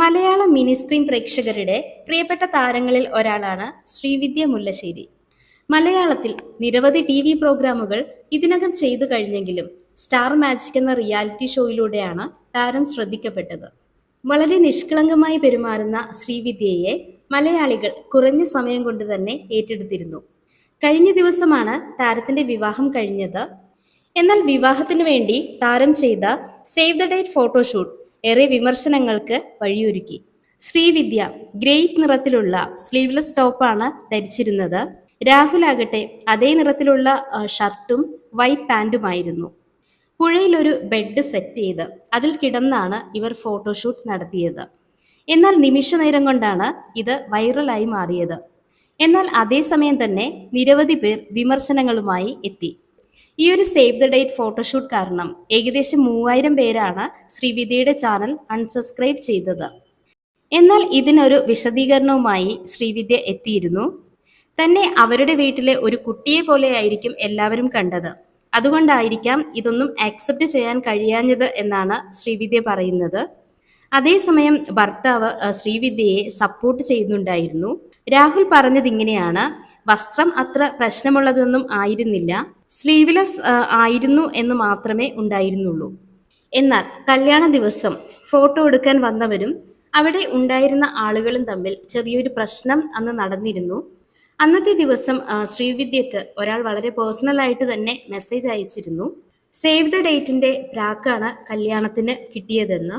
മലയാള mini screen പ്രേക്ഷകരുടെ പ്രിയപ്പെട്ട താരങ്ങളിൽ ഒരാളാണ് ശ്രീവിദ്യ മുല്ലശ്ശേരി. മലയാളത്തിൽ നിരവധി ടി.വി. പ്രോഗ്രാമുകൾ ഇതിനകം ചെയ്തു കഴിഞ്ഞെങ്കിലും സ്റ്റാർ മാജിക് എന്ന റിയാലിറ്റി ഷോയിലൂടെയാണ് താരം ശ്രദ്ധിക്കപ്പെട്ടത്. വളരെ നിഷ്കളങ്കമായി പെരുമാറുന്ന ശ്രീവിദ്യയെ മലയാളികൾ കുറഞ്ഞ സമയം കൊണ്ട് തന്നെ ഏറ്റെടുത്തിരുന്നു. കഴിഞ്ഞ ദിവസമാണ് താരത്തിന്റെ വിവാഹം കഴിഞ്ഞത്. എന്നാൽ വിവാഹത്തിനു വേണ്ടി താരം ചെയ്ത സേവ് ദ ഡേറ്റ് ഫോട്ടോഷൂട്ട് ഏറെ വിമർശനങ്ങൾക്ക് വഴിയൊരുക്കി. ശ്രീവിദ്യ ഗ്രേപ്പ് നിറത്തിലുള്ള സ്ലീവ്ലെസ് ടോപ്പാണ് ധരിച്ചിരുന്നത്. രാഹുൽ ആകട്ടെ അതേ നിറത്തിലുള്ള ഷർട്ടും വൈറ്റ് പാൻറ്റുമായിരുന്നു. പുഴയിലൊരു ബെഡ് സെറ്റ് ചെയ്ത് അതിൽ കിടന്നാണ് ഇവർ ഫോട്ടോഷൂട്ട് നടത്തിയത്. എന്നാൽ നിമിഷ നേരം കൊണ്ടാണ് ഇത് വൈറലായി മാറിയത്. എന്നാൽ അതേസമയം തന്നെ നിരവധി പേർ വിമർശനങ്ങളുമായി എത്തി. ഈ ഒരു സേവ് ദ ഡേറ്റ് ഫോട്ടോഷൂട്ട് കാരണം ഏകദേശം 3000 പേരാണ് ശ്രീവിദ്യയുടെ ചാനൽ അൺസബ്സ്ക്രൈബ് ചെയ്തത്. എന്നാൽ ഇതിനൊരു വിശദീകരണവുമായി ശ്രീവിദ്യ എത്തിയിരുന്നു. തന്നെ അവരുടെ വീട്ടിലെ ഒരു കുട്ടിയെ പോലെയായിരിക്കും എല്ലാവരും കണ്ടത്. അതുകൊണ്ടായിരിക്കാം ഇതൊന്നും ആക്സെപ്റ്റ് ചെയ്യാൻ കഴിയാഞ്ഞത് എന്നാണ് ശ്രീവിദ്യ പറയുന്നത്. അതേസമയം ഭർത്താവ് ശ്രീവിദ്യയെ സപ്പോർട്ട് ചെയ്യുന്നുണ്ടായിരുന്നു. രാഹുൽ പറഞ്ഞത് ഇങ്ങനെയാണ്: വസ്ത്രം അത്ര പ്രശ്നമുള്ളതൊന്നും ആയിരുന്നില്ല, സ്ലീവ്ലെസ് ആയിരുന്നു എന്ന് മാത്രമേ ഉണ്ടായിരുന്നുള്ളൂ. എന്നാൽ കല്യാണ ദിവസം ഫോട്ടോ എടുക്കാൻ വന്നവരും അവിടെ ഉണ്ടായിരുന്ന ആളുകളും തമ്മിൽ ചെറിയൊരു പ്രശ്നം അന്ന് നടന്നിരുന്നു. അന്നത്തെ ദിവസം ശ്രീവിദ്യക്ക് ഒരാൾ വളരെ പേഴ്സണലായിട്ട് തന്നെ മെസ്സേജ് അയച്ചിരുന്നു. സേവ് ദ ഡേറ്റിന്റെ പ്രാക്കാണ് കല്യാണത്തിന് കിട്ടിയതെന്ന്.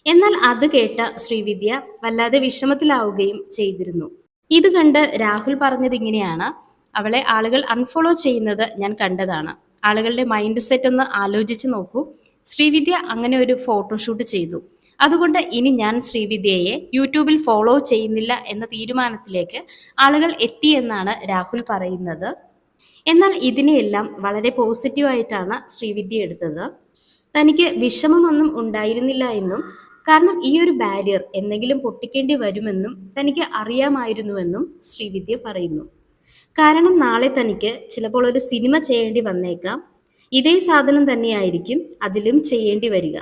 എന്നാൽ അത് കേട്ട ശ്രീവിദ്യ വല്ലാതെ വിഷമത്തിലാവുകയും ചെയ്തിരുന്നു. ഇത് കണ്ട് രാഹുൽ പറഞ്ഞത് ഇങ്ങനെയാണ്: അവളെ ആളുകൾ അൺഫോളോ ചെയ്യുന്നത് ഞാൻ കണ്ടതാണ്. ആളുകളുടെ മൈൻഡ് സെറ്റ് ഒന്ന് ആലോചിച്ച് നോക്കൂ. ശ്രീവിദ്യ അങ്ങനെ ഒരു ഫോട്ടോഷൂട്ട് ചെയ്തു. അതുകൊണ്ട് ഇനി ഞാൻ ശ്രീവിദ്യയെ യൂട്യൂബിൽ ഫോളോ ചെയ്യുന്നില്ല എന്ന തീരുമാനത്തിലേക്ക് ആളുകൾ എത്തിയെന്നാണ് രാഹുൽ പറയുന്നത്. എന്നാൽ ഇതിനെയെല്ലാം വളരെ പോസിറ്റീവായിട്ടാണ് ശ്രീവിദ്യ എടുത്തത്. തനിക്ക് വിഷമമൊന്നും ഉണ്ടായിരുന്നില്ല എന്നും കാരണം ഈ ഒരു ബാരിയർ എന്തെങ്കിലും പൊട്ടിക്കേണ്ടി വരുമെന്നും തനിക്ക് അറിയാമായിരുന്നുവെന്നും ശ്രീവിദ്യ പറയുന്നു. കാരണം നാളെ തനിക്ക് ചിലപ്പോൾ ഒരു സിനിമ ചെയ്യേണ്ടി വന്നേക്കാം. ഇതേ സാധനം തന്നെയായിരിക്കും അതിലും ചെയ്യേണ്ടി വരിക.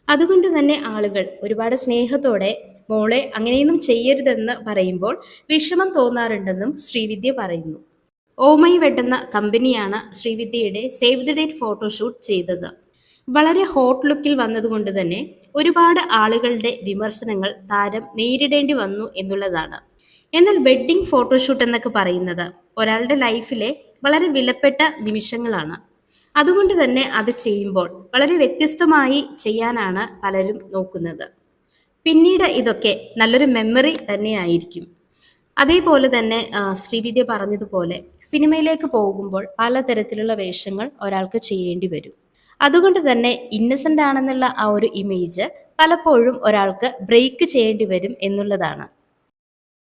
അതുകൊണ്ട് തന്നെ ആളുകൾ ഒരുപാട് സ്നേഹത്തോടെ മോളെ അങ്ങനെയൊന്നും ചെയ്യരുതെന്ന് പറയുമ്പോൾ വിഷമം തോന്നാറുണ്ടെന്നും ശ്രീവിദ്യ പറയുന്നു. ഓമൈ വെഡ് എന്ന കമ്പനിയാണ് ശ്രീവിദ്യയുടെ സേവ് ദ ഡേറ്റ് ഫോട്ടോഷൂട്ട് ചെയ്തത്. വളരെ ഹോട്ട് ലുക്കിൽ വന്നതുകൊണ്ട് തന്നെ ഒരുപാട് ആളുകളുടെ വിമർശനങ്ങൾ താരം നേരിടേണ്ടി വന്നു എന്നുള്ളതാണ്. എന്നാൽ വെഡ്ഡിംഗ് ഫോട്ടോഷൂട്ട് എന്നൊക്കെ പറയുന്നത് ഒരാളുടെ ലൈഫിലെ വളരെ വിലപ്പെട്ട നിമിഷങ്ങളാണ്. അതുകൊണ്ട് തന്നെ അത് ചെയ്യുമ്പോൾ വളരെ വ്യത്യസ്തമായി ചെയ്യാനാണ് പലരും നോക്കുന്നത്. പിന്നീട് ഇതൊക്കെ നല്ലൊരു മെമ്മറി തന്നെയായിരിക്കും. അതേപോലെ തന്നെ ശ്രീവിദ്യ പറഞ്ഞതുപോലെ സിനിമയിലേക്ക് പോകുമ്പോൾ പലതരത്തിലുള്ള വേഷങ്ങൾ ഒരാൾക്ക് ചെയ്യേണ്ടി വരും. അതുകൊണ്ട് തന്നെ ഇന്നസെന്റ് ആണെന്നുള്ള ആ ഒരു ഇമേജ് പലപ്പോഴും ഒരാൾക്ക് ബ്രേക്ക് ചെയ്യേണ്ടി വരും എന്നുള്ളതാണ്.